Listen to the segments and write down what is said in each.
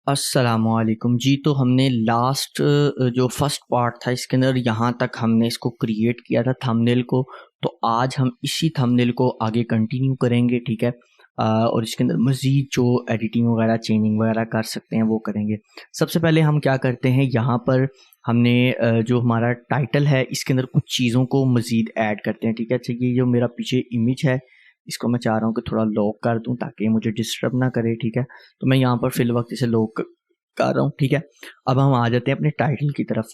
अस्सलामुअलैकुम जी। तो हमने लास्ट जो फर्स्ट पार्ट था इसके अंदर यहाँ तक हमने इसको क्रिएट किया था थंबनेल को। तो आज हम इसी थंबनेल को आगे कंटिन्यू करेंगे, ठीक है। और इसके अंदर मज़ीद जो एडिटिंग वगैरह चेंजिंग वगैरह कर सकते हैं वो करेंगे। सबसे पहले हम क्या करते हैं, यहाँ पर हमने जो हमारा टाइटल है इसके अंदर कुछ चीज़ों को मज़ीद ऐड करते हैं, ठीक है। अच्छा, ये जो मेरा पीछे इमेज है इसको मैं चाह रहा हूँ कि थोड़ा लॉक कर दूँ ताकि मुझे डिस्टर्ब ना करे, ठीक है। तो मैं यहाँ पर फिल वक्त इसे लॉक कर रहा हूँ, ठीक है। अब हम आ जाते हैं अपने टाइटल की तरफ।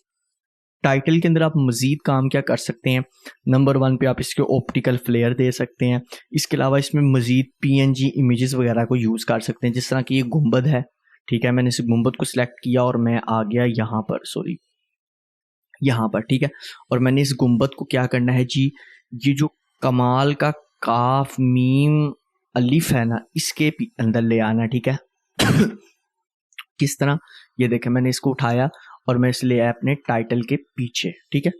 टाइटल के अंदर आप मज़ीद काम क्या कर सकते हैं, नंबर 1 पे आप इसके ऑप्टिकल फ्लेयर दे सकते हैं। इसके अलावा इसमें मज़ीद पीएनजी इमेजेस वगैरह को यूज़ कर सकते हैं, जिस तरह की ये गुंबद है, ठीक है। मैंने इस गुंबद को सिलेक्ट किया और मैं आ गया यहाँ पर, सॉरी यहाँ पर, ठीक है। और मैंने इस गुंबद को क्या करना है जी, ये जो कमाल का काफ मीम अलिफ है ना, इसके अंदर ले आना, ठीक है। किस तरह, ये देखें मैंने इसको उठाया और मैं इसे ले आया अपने टाइटल के पीछे, ठीक है।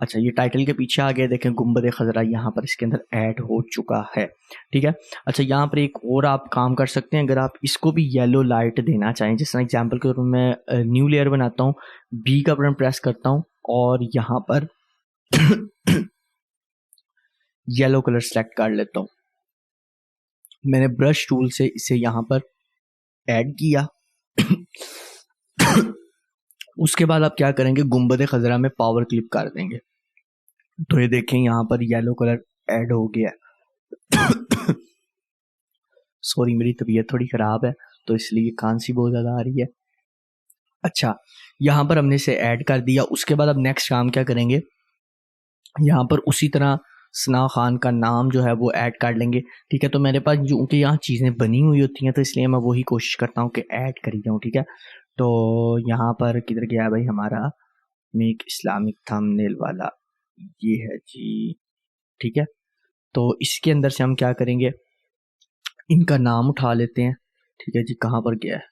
अच्छा, ये टाइटल के पीछे आ गया, देखें गुंबद खजरा यहाँ पर इसके अंदर ऐड हो चुका है, ठीक है। अच्छा, यहाँ पर एक और आप काम कर सकते हैं, अगर आप इसको भी येलो लाइट देना चाहें, जिस तरह एग्जाम्पल के तौर पर मैं न्यू लेयर बनाता हूँ, बी का बटन प्रेस करता हूँ और यहाँ पर येलो कलर सेलेक्ट कर लेता हूँ। मैंने ब्रश टूल से इसे यहाँ पर ऐड किया। उसके बाद आप क्या करेंगे, गुंबद खजरा में पावर क्लिप कर देंगे, तो ये देखें यहाँ पर येलो कलर ऐड हो गया। सॉरी, मेरी तबीयत थोड़ी ख़राब है तो इसलिए खांसी बहुत ज़्यादा आ रही है। अच्छा, यहाँ पर हमने इसे ऐड कर दिया। उसके बाद अब नेक्स्ट काम क्या करेंगे, यहाँ पर उसी तरह सना खान का नाम जो है वो ऐड कर लेंगे, ठीक है। तो मेरे पास जो उनके यहाँ चीज़ें बनी हुई होती हैं तो इसलिए मैं वही कोशिश करता हूँ कि ऐड करी जाऊँ, ठीक है। तो यहाँ पर किधर गया है भाई हमारा मेक इस्लामिक थंबनेल वाला, ये है जी, ठीक है। तो इसके अंदर से हम क्या करेंगे, इनका नाम उठा लेते हैं, ठीक है जी। कहाँ पर गया है,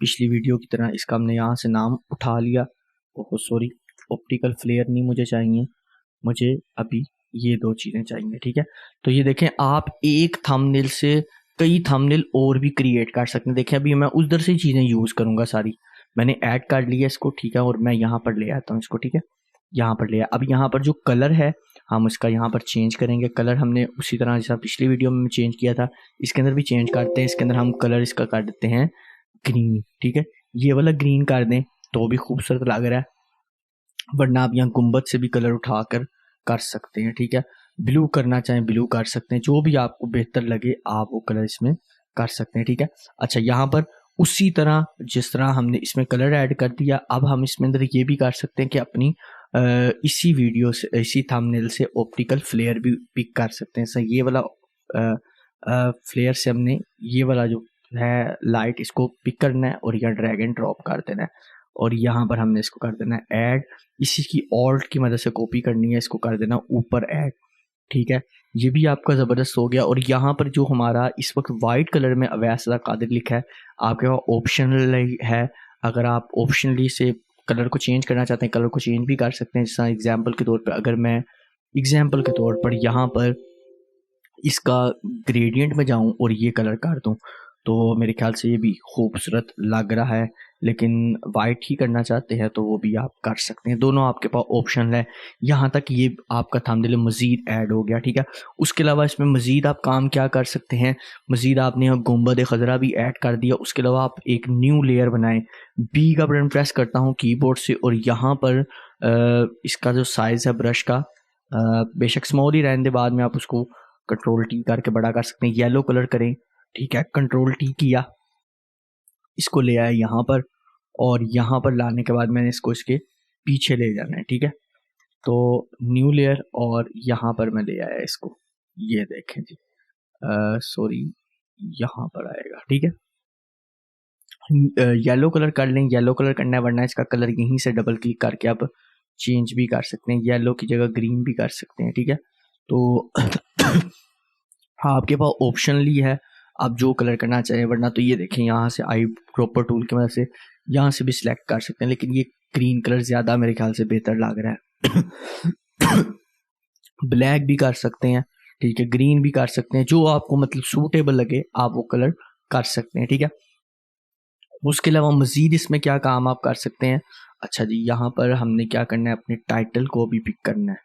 पिछली वीडियो की तरह इसका हमने यहाँ से नाम उठा लिया। ओह सॉरी, ऑप्टिकल फ्लेयर नहीं मुझे चाहिए, मुझे अभी ये दो चीज़ें चाहिए, ठीक है। तो ये देखें, आप एक थंबनेल से कई थंबनेल और भी क्रिएट कर सकते हैं। देखें, अभी मैं उधर से चीज़ें यूज़ करूँगा सारी, मैंने ऐड कर लिया इसको, ठीक है। और मैं यहाँ पर ले आता हूँ इसको, ठीक है, यहाँ पर ले आया। अब यहाँ पर जो कलर है हम इसका यहाँ पर चेंज करेंगे। कलर हमने उसी तरह जैसा पिछली वीडियो में चेंज किया था, इसके अंदर भी चेंज करते हैं। इसके अंदर हम कलर इसका कर देते हैं ग्रीन, ठीक है। ये वाला ग्रीन कर दें तो भी खूबसूरत लग रहा है, वरना आप यहाँ गुंबद से भी कलर उठाकर कर सकते हैं, ठीक है। ब्लू करना चाहें ब्लू कर सकते हैं, जो भी आपको बेहतर लगे आप वो कलर इसमें कर सकते हैं, ठीक है। अच्छा, यहाँ पर उसी तरह जिस तरह हमने इसमें कलर ऐड कर दिया, अब हम इसमें अंदर ये भी कर सकते हैं कि अपनी इसी वीडियो से, इसी थंबनेल से ऑप्टिकल फ्लेयर भी पिक कर सकते हैं। सर ये वाला फ्लेयर से हमने ये वाला जो है लाइट इसको पिक करना है और यहाँ ड्रैग एंड ड्रॉप कर देना है और यहाँ पर हमने इसको कर देना है ऐड। इसी की ऑल्ट की मदद से कॉपी करनी है, इसको कर देना ऊपर ऐड, ठीक है। ये भी आपका ज़बरदस्त हो गया। और यहाँ पर जो हमारा इस वक्त वाइट कलर में अवैस कादिर लिखा है, आपके पास ऑप्शनल है। अगर आप ऑप्शनली से कलर को चेंज करना चाहते हैं, कलर को चेंज भी कर सकते हैं। जैसा एग्जाम्पल के तौर पर, अगर मैं एग्जाम्पल के तौर पर यहाँ पर इसका ग्रेडियंट में जाऊं और ये कलर कर दूं, तो मेरे ख्याल से ये भी खूबसूरत लग रहा है। लेकिन वाइट ही करना चाहते हैं तो वो भी आप कर सकते हैं, दोनों आपके पास ऑप्शन है। यहाँ तक ये आपका थंबनेल मज़ीद ऐड हो गया, ठीक है। उसके अलावा इसमें मज़ीद आप काम क्या कर सकते हैं, मज़ीद आपने यहाँ गुंबद खजरा भी ऐड कर दिया। उसके अलावा आप एक न्यू लेयर बनाएं, बी का बटन प्रेस करता हूँ कीबोर्ड से और यहाँ पर इसका जो साइज़ है ब्रश का, बेशक स्मॉल ही रहने दे, बाद में आप उसको कंट्रोल टी करके बड़ा कर सकते हैं। येलो कलर करें, ठीक है, कंट्रोल टी किया, इसको ले आया यहाँ पर और यहाँ पर लाने के बाद मैंने इसको इसके पीछे ले जाना है, ठीक है। तो न्यू लेयर और यहाँ पर मैं ले आया इसको, ये देखें जी, सॉरी यहाँ पर आएगा, ठीक है। येलो कलर कर लें, येलो कलर करना है, वरना इसका कलर यहीं से डबल क्लिक करके आप चेंज भी कर सकते हैं, येलो की जगह ग्रीन भी कर सकते हैं, ठीक है। तो हाँ, आपके पास ऑप्शनली है, आप जो कलर करना चाहें। वरना तो ये देखें, यहाँ से आई ड्रॉपर टूल की मदद से यहाँ से भी सिलेक्ट कर सकते हैं, लेकिन ये ग्रीन कलर ज़्यादा मेरे ख्याल से बेहतर लग रहा है। ब्लैक भी कर सकते हैं, ठीक है, ग्रीन भी कर सकते हैं, जो आपको मतलब सूटेबल लगे आप वो कलर कर सकते हैं, ठीक है। उसके अलावा मज़ीद इसमें क्या काम आप कर सकते हैं। अच्छा जी, यहाँ पर हमने क्या करना है, अपने टाइटल को भी पिक करना है।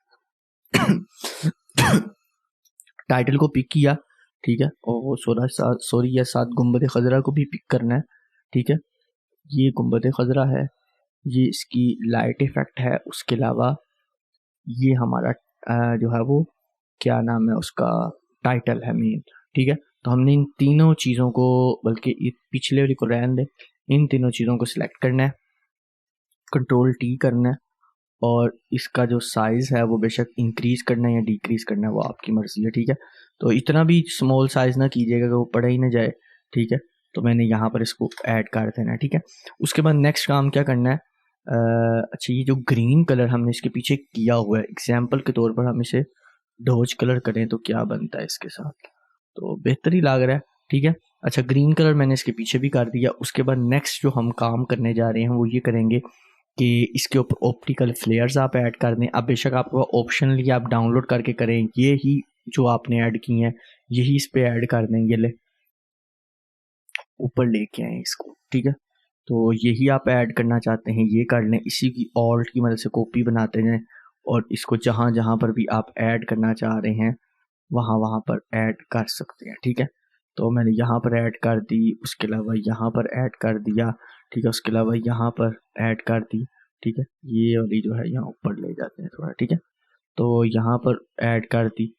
टाइटल को पिक किया, ठीक है, और सॉरी या साथ गुंबद खजरा को भी पिक करना है, ठीक है। ये गुंबद खजरा है, ये इसकी लाइट इफेक्ट है। उसके अलावा ये हमारा जो है वो क्या नाम है उसका, टाइटल है मेन, ठीक है। तो हमने इन तीनों चीज़ों को, बल्कि पिछले वाली को रहने दे, इन तीनों चीज़ों को सिलेक्ट करना है, कंट्रोल टी करना है, और इसका जो साइज़ है वो बेशक इंक्रीज़ करना है या डिक्रीज़ करना है वो आपकी मर्ज़ी है, ठीक है। तो इतना भी स्मॉल साइज़ ना कीजिएगा कि वो पड़ा ही ना जाए, ठीक है। तो मैंने यहाँ पर इसको ऐड कर देना है, ठीक है। उसके बाद नेक्स्ट काम क्या करना है, अच्छा ये जो ग्रीन कलर हमने इसके पीछे किया हुआ है, एग्जाम्पल के तौर पर हम इसे डोज कलर करें तो क्या बनता है इसके साथ, तो बेहतर ही लग रहा है, ठीक है। अच्छा, ग्रीन कलर मैंने इसके पीछे भी कर दिया। उसके बाद नेक्स्ट जो हम काम करने जा रहे हैं वो ये करेंगे कि इसके ऊपर ऑप्टिकल फ्लेयर्स आप ऐड कर दें। अब बेशक आपको ऑप्शनली आप डाउनलोड करके करें, ये ही जो आपने ऐड की हैं यही इस पे ऐड कर दें, ये ले ऊपर लेके आए इसको, ठीक है। तो यही आप ऐड करना चाहते हैं ये कर लें, इसी की ऑल्ट की मदद से कॉपी बनाते जाएं, और इसको जहाँ जहाँ पर भी आप ऐड करना चाह रहे हैं वहाँ वहाँ पर ऐड कर सकते हैं, ठीक है। तो मैंने यहाँ पर ऐड कर दी, उसके अलावा यहाँ पर ऐड कर दिया, ठीक है। उसके अलावा यहाँ पर ऐड कर दी, ठीक है। ये वाली जो है यहाँ ऊपर ले जाते हैं थोड़ा, ठीक है। तो यहाँ पर ऐड कर दी,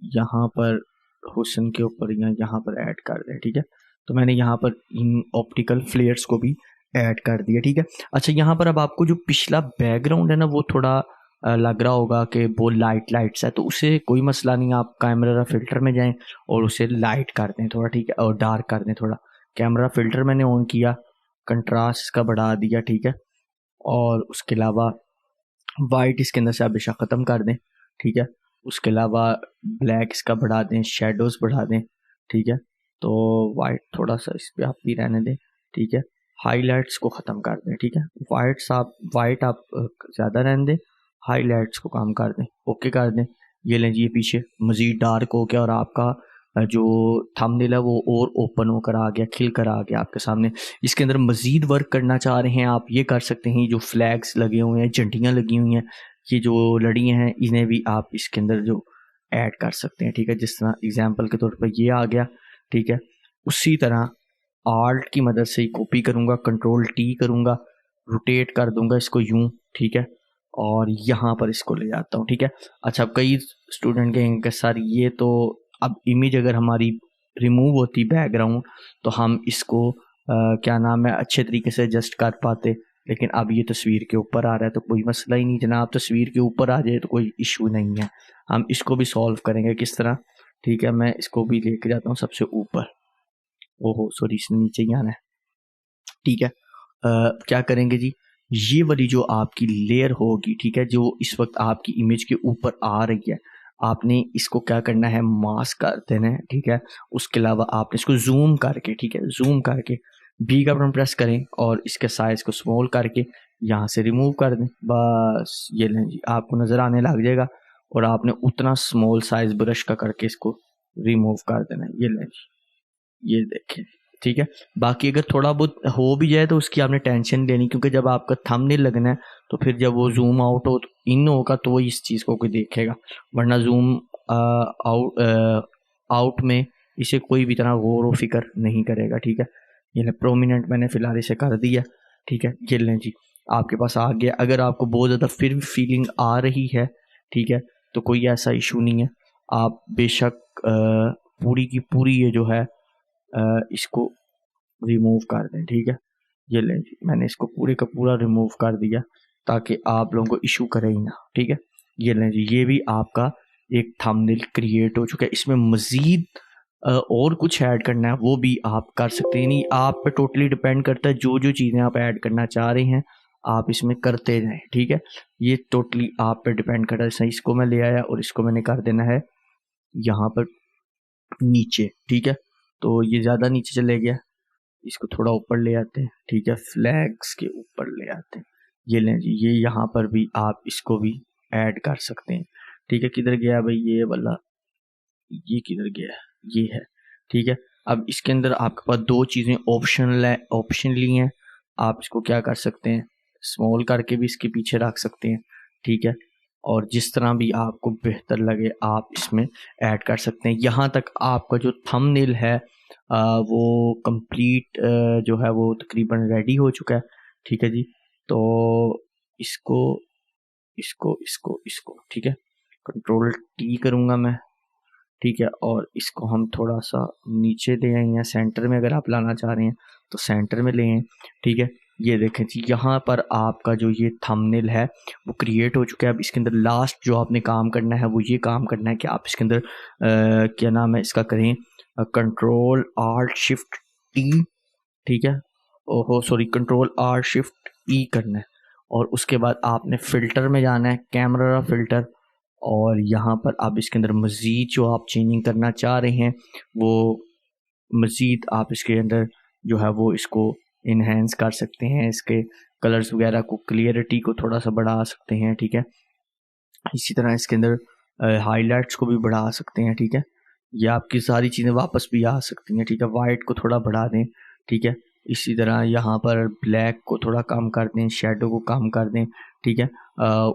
यहाँ पर हुसन के ऊपर या यहाँ पर ऐड कर दें, ठीक है। तो मैंने यहाँ पर इन ऑप्टिकल फ्लेयर्स को भी ऐड कर दिया, ठीक है। अच्छा, यहाँ पर अब आपको जो पिछला बैकग्राउंड है ना वो थोड़ा लग रहा होगा कि वो लाइट्स है, तो उसे कोई मसला नहीं, आप कैमरा फिल्टर में जाएं और उसे लाइट कर दें थोड़ा, ठीक है, और डार्क कर दें थोड़ा। कैमरा फिल्टर मैंने ऑन किया, कंट्रास्ट इसका बढ़ा दिया, ठीक है। और उसके अलावा वाइट इसके अंदर से आप बेशक ख़त्म कर दें, ठीक है। उसके अलावा ब्लैक इसका बढ़ा दें, शेडोज़ बढ़ा दें, ठीक है। तो वाइट थोड़ा सा इस पर आप भी रहने दें, ठीक है। हाईलाइट्स को ख़त्म कर दें, ठीक है। वाइट आप ज़्यादा रहने दें, हाईलाइट्स को कम कर दें, ओके कर दें। ये लें जी, ये पीछे मज़ीद डार्क हो गया और आपका जो थंबनेल है वो और ओपन होकर आ गया, खिल कर आ गया आपके सामने। इसके अंदर मज़ीद वर्क करना चाह रहे हैं आप, ये कर सकते हैं। जो फ्लैग्स लगे हुए हैं, झंडियाँ लगी हुई हैं, ये जो लड़ियाँ हैं, इन्हें भी आप इसके अंदर जो ऐड कर सकते हैं, ठीक है। जिस तरह एग्जांपल के तौर पर ये आ गया, ठीक है। उसी तरह आल्ट की मदद से ही कॉपी करूँगा, कंट्रोल टी करूँगा, रोटेट कर दूंगा इसको यूँ, ठीक है, और यहाँ पर इसको ले जाता हूँ, ठीक है। अच्छा, अब कई स्टूडेंट कहेंगे सर ये तो अब इमेज अगर हमारी रिमूव होती बैकग्राउंड तो हम इसको क्या नाम है अच्छे तरीके से एडजस्ट कर पाते, लेकिन अब ये तस्वीर के ऊपर आ रहा है तो कोई मसला ही नहीं जनाब, तस्वीर के ऊपर आ जाए तो कोई इशू नहीं है। हम इसको भी सॉल्व करेंगे किस तरह, ठीक है। मैं इसको भी लेके जाता हूँ सबसे ऊपर, ओहो सॉरी इसने नीचे ही आना है, ठीक है। क्या करेंगे जी, ये वाली जो आपकी लेयर होगी, ठीक है, जो इस वक्त आपकी इमेज के ऊपर आ रही है, आपने इसको क्या करना है, मास्क कर देना है, ठीक है। उसके अलावा आपने इसको जूम करके, ठीक है, जूम करके बी का बटन प्रेस करें और इसके साइज को स्मॉल करके यहाँ से रिमूव कर दें, बस ये लें जी, आपको नज़र आने लग जाएगा। और आपने उतना स्मॉल साइज ब्रश का करके इसको रिमूव कर देना है, ये लें जी, ये देखें, ठीक है। बाकी अगर थोड़ा बहुत हो भी जाए तो उसकी आपने टेंशन लेनी, क्योंकि जब आपका थंबनेल लगना है तो फिर जब वो जूम आउट हो इन होगा तो वो इस चीज़ को कोई देखेगा, वरना जूम आउट में इसे कोई भी तरह गौर व फिक्र नहीं करेगा, ठीक है। ये लें प्रोमिनेंट मैंने फ़िलहाल इसे कर दिया, ठीक है। ये लें जी, आपके पास आ गया। अगर आपको बहुत ज़्यादा फिर भी फीलिंग आ रही है, ठीक है, तो कोई ऐसा इशू नहीं है, आप बेशक पूरी की पूरी ये जो है इसको रिमूव कर दें, ठीक है। ये लें जी, मैंने इसको पूरे का पूरा रिमूव कर दिया ताकि आप लोगों को इशू करे ही ना, ठीक है। ये लें जी, ये भी आपका एक थंबनेल क्रिएट हो चुका है। इसमें मज़ीद और कुछ ऐड करना है वो भी आप कर सकते हैं, नहीं आप पे टोटली डिपेंड करता है, जो जो चीज़ें आप ऐड करना चाह रहे हैं आप इसमें करते जाएं, ठीक है। ये टोटली आप पे डिपेंड करता है। सही, इसको मैं ले आया और इसको मैंने कर देना है यहाँ पर नीचे, ठीक है। तो ये ज़्यादा नीचे चले गया, इसको थोड़ा ऊपर ले आते हैं, ठीक है, फ्लैग्स के ऊपर ले आते हैं। ये लें जी, ये यहाँ पर भी आप इसको भी ऐड कर सकते हैं, ठीक है। किधर गया भाई ये वाला, ये किधर गया, ये है, ठीक है। अब इसके अंदर आपके पास दो चीज़ें ऑप्शनली हैं। आप इसको क्या कर सकते हैं, स्मॉल करके भी इसके पीछे रख सकते हैं, ठीक है, और जिस तरह भी आपको बेहतर लगे आप इसमें ऐड कर सकते हैं। यहाँ तक आपका जो थंबनेल है वो कंप्लीट जो है वो तकरीबन रेडी हो चुका है, ठीक है जी। तो इसको इसको इसको इसको ठीक है, कंट्रोल टी करूँगा मैं, ठीक है, और इसको हम थोड़ा सा नीचे ले आए हैं, सेंटर में अगर आप लाना चाह रहे हैं तो सेंटर में ले आए, ठीक है। ये देखें जी, यहाँ पर आपका जो ये थंबनेल है वो क्रिएट हो चुका है। अब इसके अंदर लास्ट जो आपने काम करना है वो ये काम करना है कि आप इसके अंदर क्या नाम है इसका करें, कंट्रोल आल्ट शिफ्ट टी, ठीक है, ओहो सॉरी, कंट्रोल आर शिफ्ट ई करना है, और उसके बाद आपने फ़िल्टर में जाना है, कैमरा फ़िल्टर, और यहाँ पर आप इसके अंदर मज़ीद जो आप चेंजिंग करना चाह रहे हैं वो मज़ीद आप इसके अंदर जो है वो इसको इन्हेंस कर सकते हैं, इसके कलर्स वगैरह को, क्लियरिटी को थोड़ा सा बढ़ा सकते हैं, ठीक है। इसी तरह इसके अंदर हाईलाइट्स को भी बढ़ा सकते हैं, ठीक है। ये आपकी सारी चीज़ें वापस भी आ सकती हैं, ठीक है। वाइट को थोड़ा बढ़ा दें, ठीक है। इसी तरह यहाँ पर ब्लैक को थोड़ा कम कर दें, शेडो को कम कर दें, ठीक है।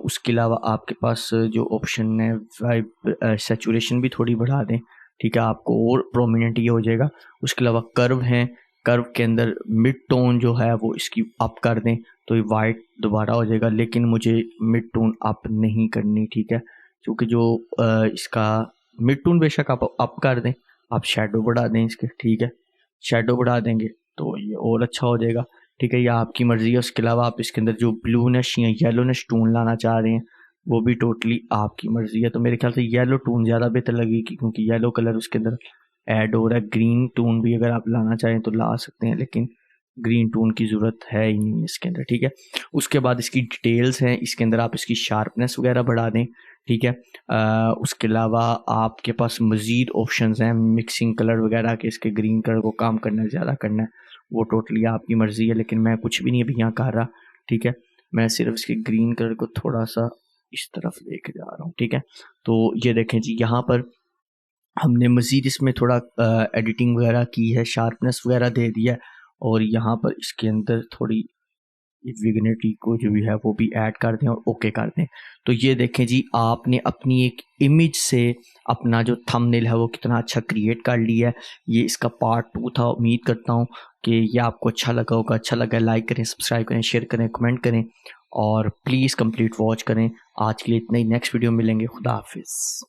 उसके अलावा आपके पास जो ऑप्शन है वाइब सेचुरेशन भी थोड़ी बढ़ा दें, ठीक है, आपको और प्रोमिनेंट ये हो जाएगा। उसके अलावा कर्व हैं, कर्व के अंदर मिड टोन जो है वो इसकी अप कर दें तो ये वाइट दोबारा हो जाएगा, लेकिन मुझे मिड टोन अप नहीं करनी, ठीक है, क्योंकि जो इसका मिड टोन बेशक आप अप कर दें, आप शेडो बढ़ा दें इसके, ठीक है, शेडो बढ़ा देंगे तो ये और अच्छा हो जाएगा, ठीक है, या आपकी मर्ज़ी है। उसके अलावा आप इसके अंदर जो ब्लूनेश या येलोनेश टोन लाना चाह रहे हैं वो भी टोटली आपकी मर्ज़ी है। तो मेरे ख्याल से येलो टोन ज़्यादा बेहतर लगेगी, क्योंकि येलो कलर उसके अंदर ऐड हो रहा है। ग्रीन टोन भी अगर आप लाना चाहें तो ला सकते हैं, लेकिन ग्रीन टोन की ज़रूरत है ही नहीं इसके अंदर, ठीक है। उसके बाद इसकी डिटेल्स हैं, इसके अंदर आप इसकी शार्पनेस वगैरह बढ़ा दें, ठीक है। उसके अलावा आपके पास मज़ीद ऑप्शंस हैं, मिक्सिंग कलर वगैरह के, इसके ग्रीन कलर को कम करना है, ज़्यादा करना है, वो टोटली आपकी मर्ज़ी है, लेकिन मैं कुछ भी नहीं अभी यहाँ कर रहा, ठीक है। मैं सिर्फ इसके ग्रीन कलर को थोड़ा सा इस तरफ लेके जा रहा हूँ, ठीक है। तो ये देखें जी, यहाँ पर हमने मज़ीद इसमें थोड़ा एडिटिंग वगैरह की है, शार्पनेस वगैरह दे दिया है, और यहाँ पर इसके अंदर थोड़ी विग्निटी को जो भी है वो भी ऐड कर दें और ओके कर दें। तो ये देखें जी, आपने अपनी एक इमेज से अपना जो थंबनेल है वो कितना अच्छा क्रिएट कर लिया है। ये इसका पार्ट 2 था। उम्मीद करता हूँ कि ये आपको अच्छा लगा होगा। अच्छा लगा लाइक करें, सब्सक्राइब करें, शेयर करें, कमेंट करें, और प्लीज़ कंप्लीट वॉच करें। आज के लिए इतना ही, नेक्स्ट वीडियो मिलेंगे। खुदा हाफिज़।